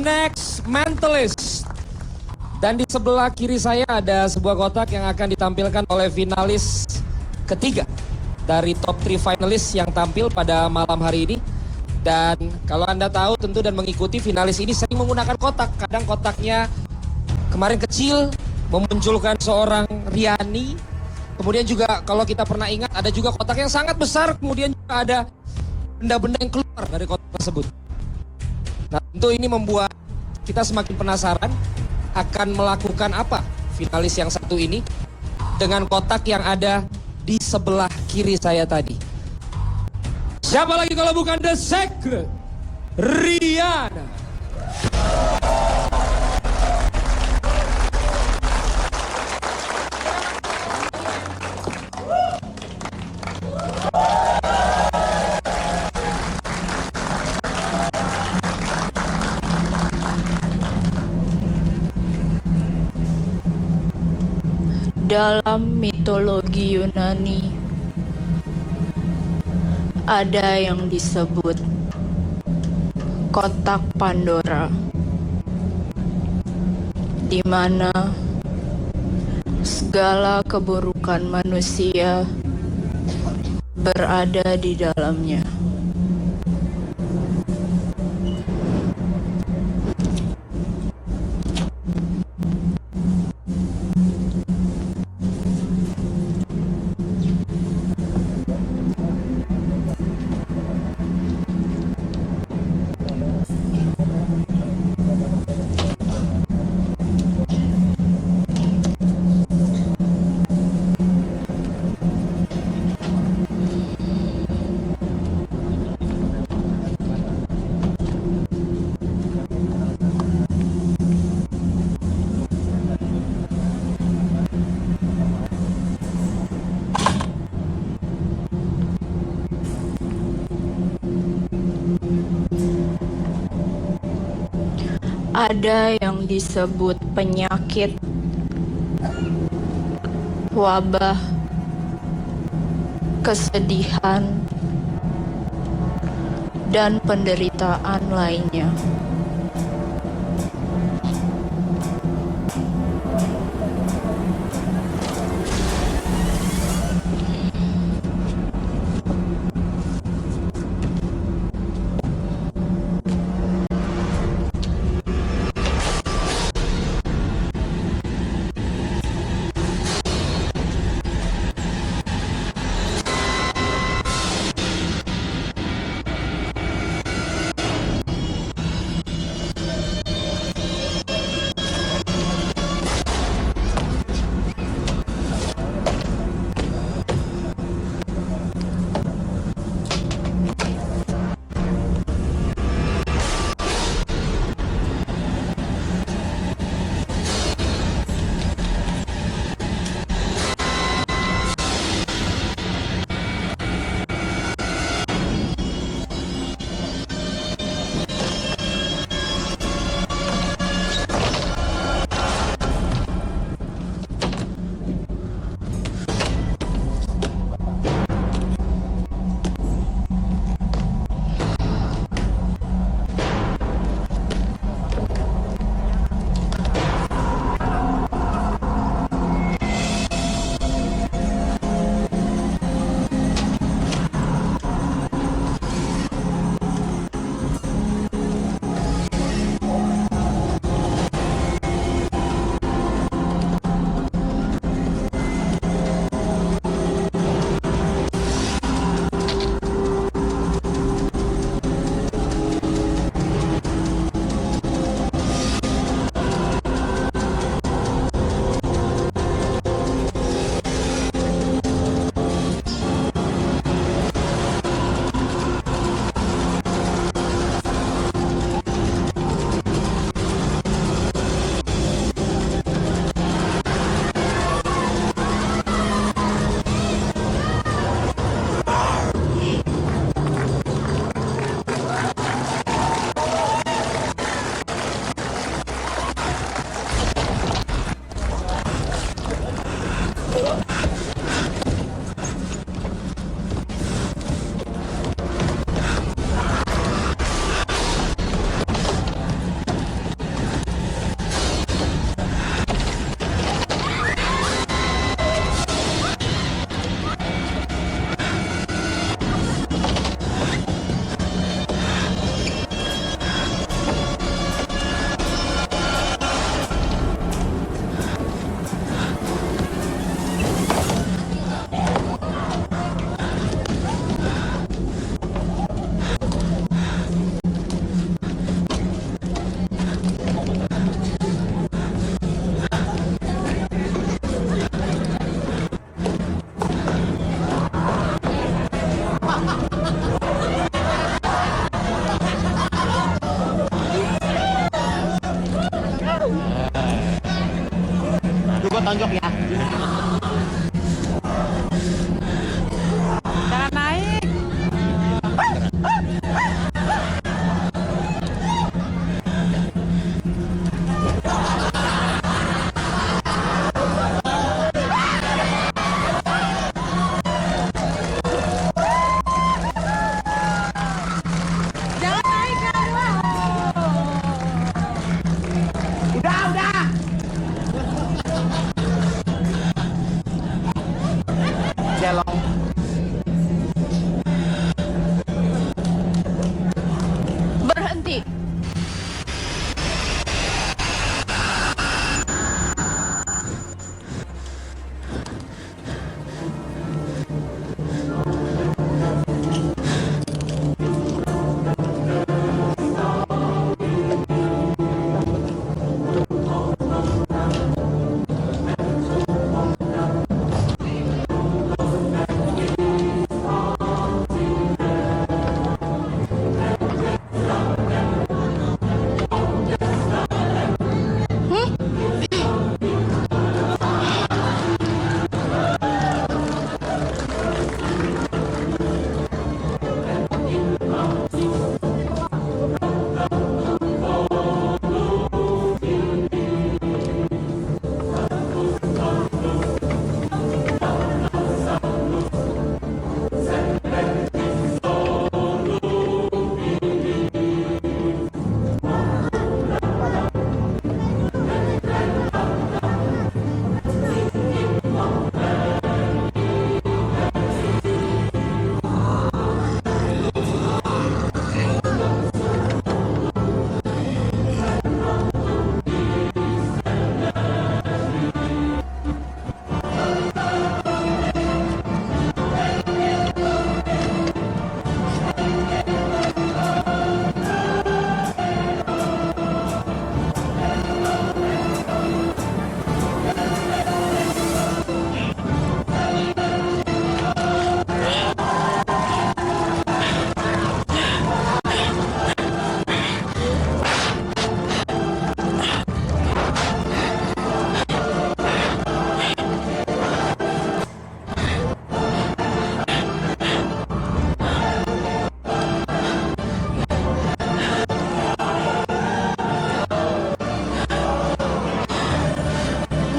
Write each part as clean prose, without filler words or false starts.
next mentalist. Dan di sebelah kiri saya ada sebuah kotak yang akan ditampilkan oleh finalis ketiga dari top 3 finalis yang tampil pada malam hari ini. Dan kalau Anda tahu tentu dan mengikuti, finalis ini sering menggunakan kotak. Kadang kotaknya kemarin kecil, memunculkan seorang Riani. Kemudian juga kalau kita pernah ingat ada juga kotak yang sangat besar, kemudian juga ada benda-benda yang keluar dari kotak tersebut. Nah, tentu ini membuat kita semakin penasaran akan melakukan apa finalis yang satu ini dengan kotak yang ada di sebelah kiri saya tadi. Siapa lagi kalau bukan The Secret, Riana. Dalam mitologi Yunani, ada yang disebut kotak Pandora, di mana segala keburukan manusia berada di dalamnya. Ada yang disebut penyakit, wabah, kesedihan, dan penderitaan lainnya. tonjok ya. Jangan naik. Jangan naik kamu. Udah. Jelong. Berhenti.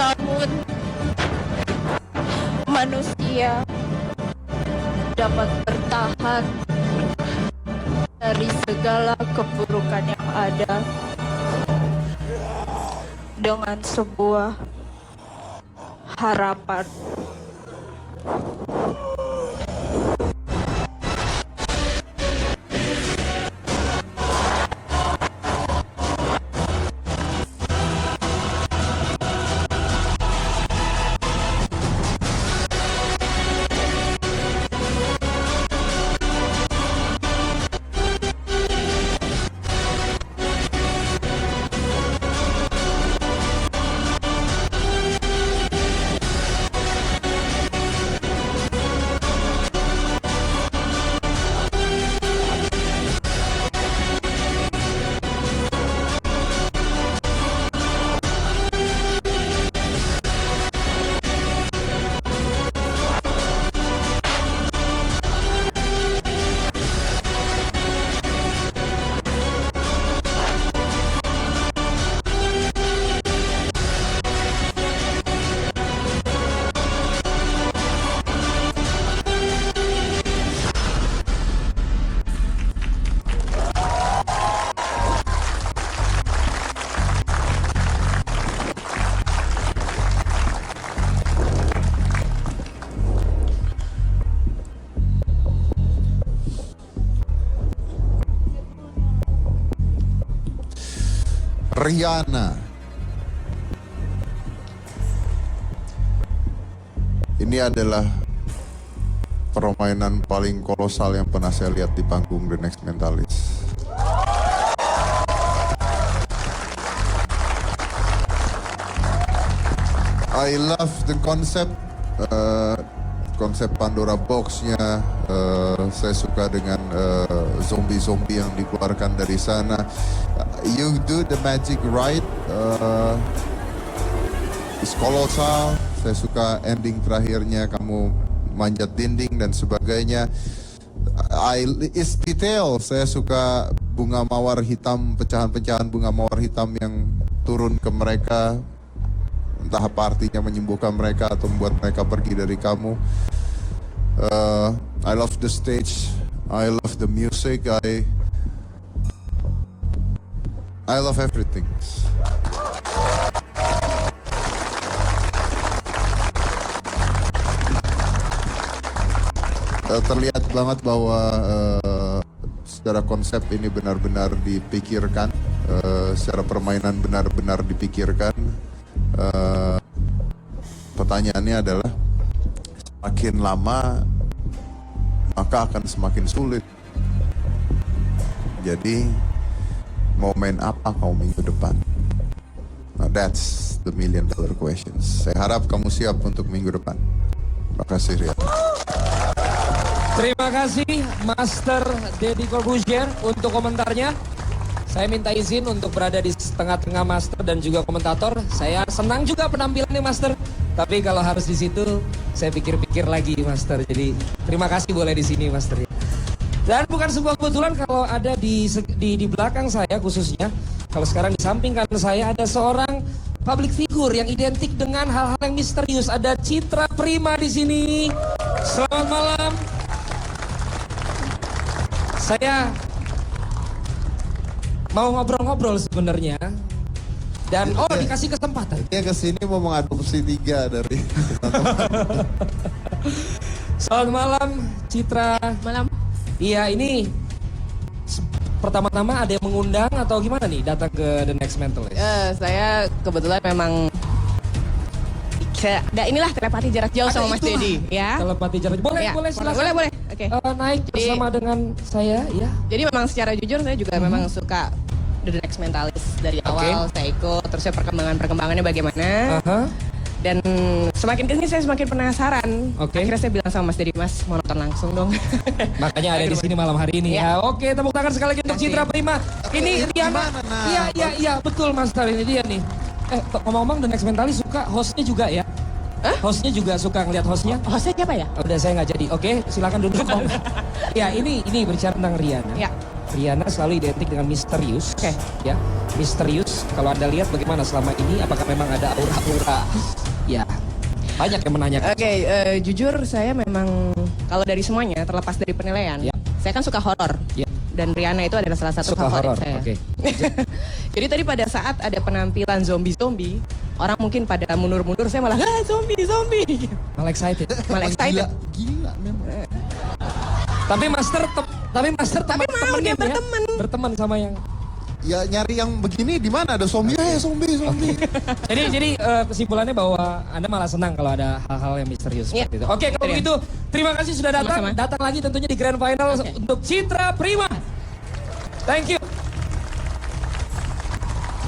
Namun manusia dapat bertahan dari segala keburukan yang ada dengan sebuah harapan. Rihanna. Ini adalah permainan paling kolosal yang pernah saya lihat di panggung The Next Mentalist. I love the concept, konsep Pandora Box-nya. Saya suka dengan zombie-zombie yang dikeluarkan dari sana. You do the magic right. is colossal. Saya suka ending terakhirnya kamu manjat dinding dan sebagainya. It's detail. Saya suka bunga mawar hitam, pecahan-pecahan bunga mawar hitam yang turun ke mereka. Entah apa artinya menyembuhkan mereka atau membuat mereka pergi dari kamu. I love the stage. I love the music. I love everything. Terlihat banget bahwa secara konsep ini benar-benar dipikirkan, secara permainan benar-benar dipikirkan. Pertanyaannya adalah semakin lama maka akan semakin sulit. Jadi mau main apa kau minggu depan? Nah, that's the $1 million questions. Saya harap kamu siap untuk minggu depan. Terima kasih, Rian. Terima kasih Master Deddy Corbuzier untuk komentarnya. Saya minta izin untuk berada di tengah-tengah Master dan juga komentator. Saya senang juga penampilannya Master. Tapi kalau harus di situ, saya pikir-pikir lagi Master. Jadi terima kasih boleh di sini Master. Dan bukan sebuah kebetulan kalau ada di belakang saya khususnya. Kalau sekarang di samping kanan saya ada seorang public figure yang identik dengan hal-hal yang misterius. Ada Citra Prima di sini. Selamat malam. Saya mau ngobrol-ngobrol sebenarnya. Dan dikasih kesempatan. Dia kesini mau mengadopsi 3 dari. Selamat malam Citra. Malam. Iya ini pertama-tama ada yang mengundang atau gimana nih datang ke The Next Mentalist? Saya kebetulan memang inilah telepati jarak jauh sama Mas Deddy ya. Telepati jarak boleh Ya, boleh silakan. Boleh. Oke. Naik bersama dengan saya ya. Jadi memang secara jujur saya juga memang suka The Next Mentalist dari awal saya ikut, terus saya perkembangannya bagaimana. Dan semakin kesini saya semakin penasaran. Akhirnya saya bilang sama Mas Deddy, Mas mau nonton langsung dong. Makanya ada di sini malam hari ini ya. Oke, tepuk tangan sekali lagi untuk Citra Prima. Ini Riana. Iya betul Mas Tar, ini dia nih. Ngomong-ngomong The Next Mentalist suka hostnya juga ya? Hostnya juga suka ngeliat hostnya? Hostnya siapa ya? Udah saya nggak jadi. Oke, silakan duduk Om. Ya ini bicara tentang Riana. Ya. Riana selalu identik dengan misterius. Ya, misterius. Kalau Anda lihat bagaimana selama ini, apakah memang ada aura-aura? Ya, banyak yang menanyakan. Jujur saya memang kalau dari semuanya terlepas dari penilaian, saya kan suka horor. Dan Riana itu adalah salah satu favorit saya. Jadi tadi pada saat ada penampilan zombie, orang mungkin pada mundur-mundur, saya malah zombie. Malah excited. Gila memang. Tapi Master Tapi mau dia berteman. Berteman sama yang Ya nyari yang begini di mana ada zombie. Jadi kesimpulannya bahwa Anda malah senang kalau ada hal-hal yang misterius seperti itu. Oke, kalau begitu terima kasih sudah datang. Sama-sama. Datang lagi tentunya di Grand Final untuk Citra Prima. Thank you.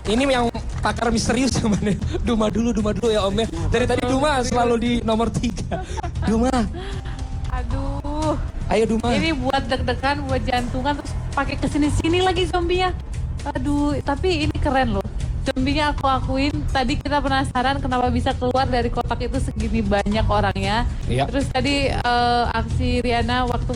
Ini yang pakar misterius yang mana? Duma dulu ya Om ya. Dari tadi Duma selalu di nomor 3. Duma. Aduh. Ayo Duma. Ini buat deg-degan, buat jantungan, terus pakai kesini-sini lagi zombinya. Aduh, tapi ini keren loh. Zombinya aku akuin, tadi kita penasaran kenapa bisa keluar dari kotak itu segini banyak orangnya. Terus tadi aksi Riana waktu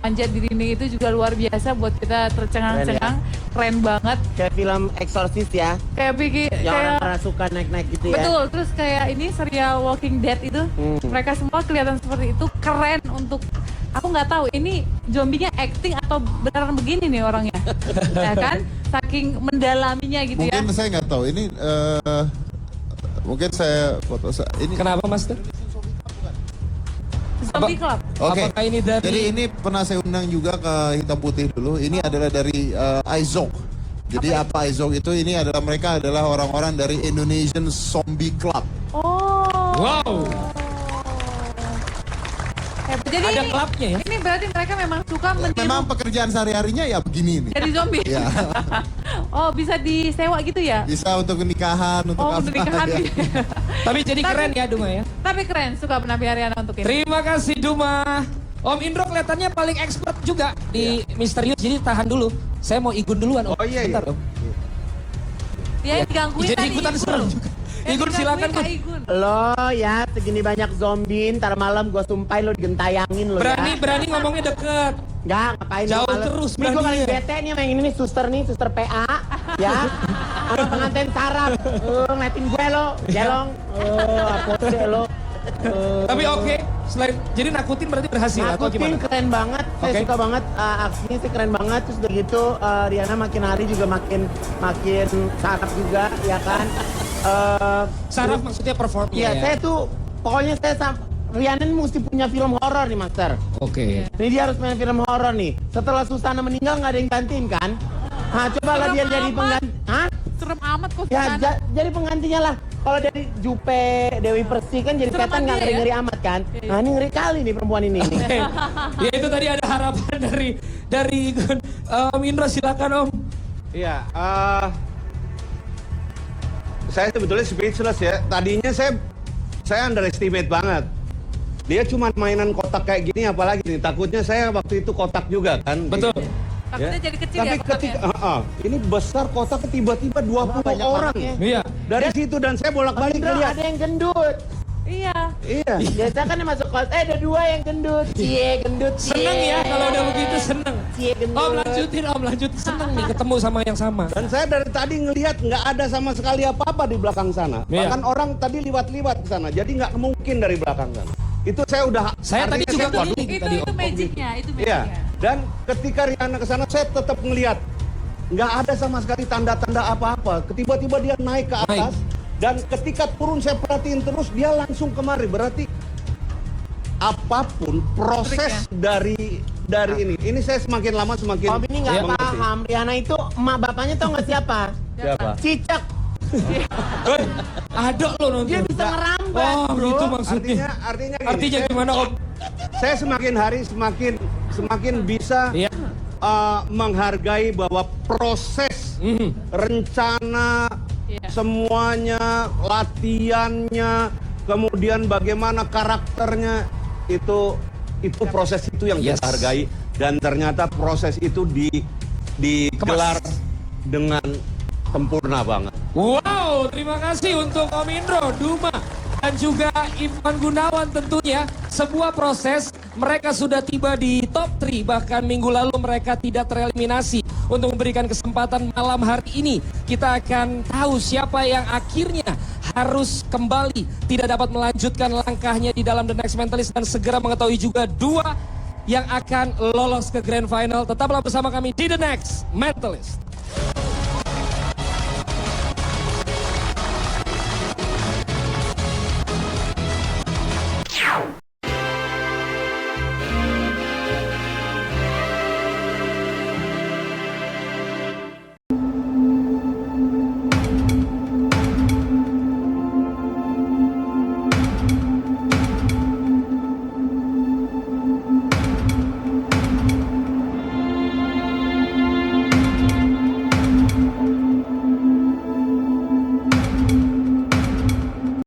manjat di dinding itu juga luar biasa buat kita tercengang-cengang. Keren banget. Kayak film Exorcist ya. Yang orang pernah suka naik-naik gitu ya. Betul, terus kayak ini serial Walking Dead itu. Mereka semua kelihatan seperti itu, keren untuk aku nggak tahu ini zombinya acting atau beneran begini nih orangnya. Ya kan? Saking mendalaminya gitu ya. Mungkin saya nggak tahu ini mungkin saya foto ini. Kenapa Master? Zombie Club. Oke. Apakah ini dari... Jadi ini pernah saya undang juga ke Hitam Putih dulu. Ini adalah dari Aizog. Jadi apa Aizog itu? Ini adalah mereka adalah orang-orang dari Indonesian Zombie Club. Oh. Wow. Jadi ada klubnya ya? Ini berarti mereka memang suka meniru. Memang pekerjaan sehari-harinya ya begini nih. Jadi zombie. Ya. Oh, bisa disewa gitu ya? Bisa untuk nikahan, untuk apa untuk nikahan. ya. Tapi jadi keren ya Duma ya? Tapi keren, suka penampilan Riana untuk ini. Terima kasih Duma. Om Indro kelihatannya paling expert juga di misterius, jadi tahan dulu. Saya mau igun duluan Om. Oh iya. Bentar Om. Dia digangguin Jadi tadi. ikutan serem juga. Igun silakan Gun. Lo ya segini banyak zombie, ntar malam gue sumpahin lo digentayangin lo ya. Berani ngomongnya deket. Enggak, ngapain Jauh lo malam. terus Nih gue paling berani ya. bete nih sama yang ini nih, suster PA. Ya, sama pengantin sarap. Ngeliatin gue lo, jelong. Apode lo. Tapi oke, selain jadi nakutin berarti berhasil atau Nakutin gimana? keren banget, saya Oke. suka banget aksinya sih keren banget. Terus udah gitu Riana makin hari juga makin sarap juga ya kan. Saraf maksudnya performnya Iya, ya. saya tuh pokoknya Riana ini mesti punya film horor nih, Master. Oke. Ini dia harus main film horor nih. Setelah Susana meninggal nggak ada yang gantiin kan? Nah, cobalah dia Serem jadi amat. pengganti. Hah? Serem amat kok Ya, Susana. jadi penggantinya lah. Kalau dari Jupe, Dewi Persik kan jadi Serem setan aja nggak ya? ngeri-ngeri amat kan? Nah, ini ngeri kali nih perempuan ini. Ya itu tadi ada harapan dari Om Indro, silakan Om. Iya, saya sebetulnya speechless ya. Tadinya saya underestimate banget. Dia cuma mainan kotak kayak gini, apalagi nih. Takutnya saya waktu itu kotak juga kan. Betul. Takutnya jadi kecil Tapi ya kotaknya. ketika ini besar kotak tiba-tiba 20 banyak orang. banget ya. Iya. Dari situ dan saya bolak-balik Indro, lihat. ada yang gendut. Iya. Iya. Biasa kan yang masuk kelas, ada 2 yang gendut. Cie, gendut, cie. Seneng ya kalau udah begitu, seneng. Cie, gendut. Om lanjutin. Seneng nih ketemu sama yang sama. Dan saya dari tadi ngelihat nggak ada sama sekali apa-apa di belakang sana. Iya. Bahkan orang tadi liwat-liwat ke sana. Jadi nggak mungkin dari belakang sana. Itu Saya tadi artinya juga saya- keliling Itu tadi itu Om. magicnya, itu Iya. magicnya. Dan ketika Riana ke sana saya tetap ngelihat nggak ada sama sekali tanda-tanda apa-apa. Tiba-tiba dia naik ke atas dan ketika turun saya perhatiin terus dia langsung kemari. Berarti apapun proses dari ini saya semakin lama semakin Om ini nggak mengerti. paham, Riana itu emak bapaknya tau nggak siapa? Siapa? Cicak. Hei, ada lo nonton. Dia bisa ngerambat, Oh bro. gitu maksudnya. Artinya gini, Artinya gimana Om? saya semakin hari semakin bisa Iya. menghargai bahwa proses rencana Iya. semuanya, latihannya, kemudian bagaimana karakternya itu proses itu yang Yes. kita hargai dan ternyata proses itu digelar dengan sempurna banget. Wow, terima kasih untuk Om Indro, Duma, dan juga Ivan Gunawan tentunya. Sebuah proses, mereka sudah tiba di top 3, bahkan minggu lalu mereka tidak tereliminasi. Untuk memberikan kesempatan malam hari ini, kita akan tahu siapa yang akhirnya harus kembali, tidak dapat melanjutkan langkahnya di dalam The Next Mentalist, dan segera mengetahui juga 2 yang akan lolos ke Grand Final. Tetaplah bersama kami di The Next Mentalist.